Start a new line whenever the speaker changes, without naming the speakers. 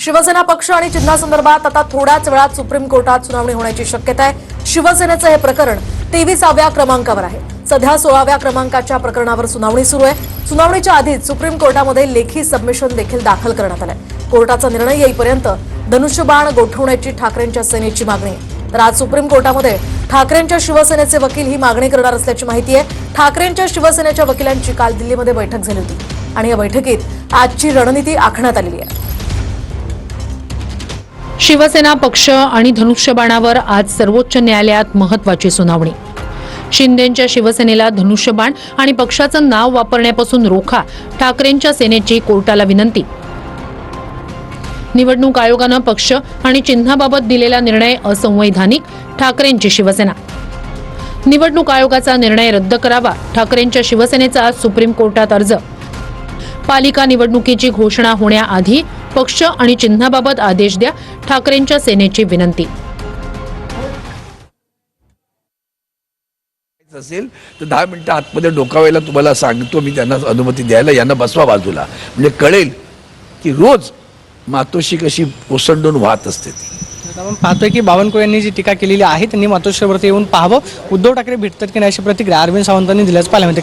शिवसेना पक्ष आणि चिन्हासंदर्भात आता थोड्याच वेळात सुप्रीम कोर्टात सुनावणी होण्याची शक्यता आहे। शिवसेनेचं हे प्रकरण 23व्या क्रमांकावर आहे। सध्या 16व्या क्रमांकाच्या प्रकरणावर सुनावणी सुरू आहे। सुनावणीच्या आधीच सुप्रीम कोर्टामध्ये लेखी सबमिशन देखील दाखल करण्यात आलंय। कोर्टाचा निर्णय येईपर्यंत धनुष्यबाण गोठवण्याची ठाकरेंच्या सेनेची मागणी आहे। तर आज सुप्रीम कोर्टामध्ये ठाकरेंच्या शिवसेनेचे वकील ही मागणी करणार असल्याची माहिती आहे। ठाकरेंच्या शिवसेनेच्या वकिलांची काल दिल्लीमध्ये बैठक झाली होती आणि या बैठकीत आजची रणनीती आखण्यात आलेली आहे।
शिवसेना पक्ष आणि धनुष्यबाणावर आज सर्वोच्च न्यायालयात महत्त्वाची सुनावणी। शिंदेंच्या शिवसेनेला धनुष्यबाण आणि पक्षाचं नाव वापरण्यापासून रोखा, ठाकरेंच्या सेनेची कोर्टाला विनंती। निवडणूक आयोगानं पक्ष आणि चिन्हाबाबत दिलेला निर्णय असंवैधानिक, ठाकरेंची शिवसेना। निवडणूक आयोगाचा निर्णय रद्द करावा, ठाकरेंच्या शिवसेनेचा आज सुप्रीम कोर्टात अर्ज। पालिका निवडणुकीची घोषणा होण्याआधी पक्ष आणि चिन्हाबाबत आदेश द्या, ठाकरेंच्या सेनेची विनंती।
असेल तर 10 मिनिटं आतमध्ये डोकावायला तुम्हाला सांगतो मी, त्यांना अनुमती द्यायला, यांना बसवा बाजूला, म्हणजे कळेल की रोज मातोश्री कशी ओसंडून वाहत असते ती।
आपण पाहतोय की बावनकुळे यांनी जी टीका केलेली आहे त्यांनी मातोश्रीवरती येऊन पाहावं, उद्धव ठाकरे भेटतात की नाही अशी प्रतिक्रिया अरविंद सावंतांनी दिल्याचं पाहायला मिळते।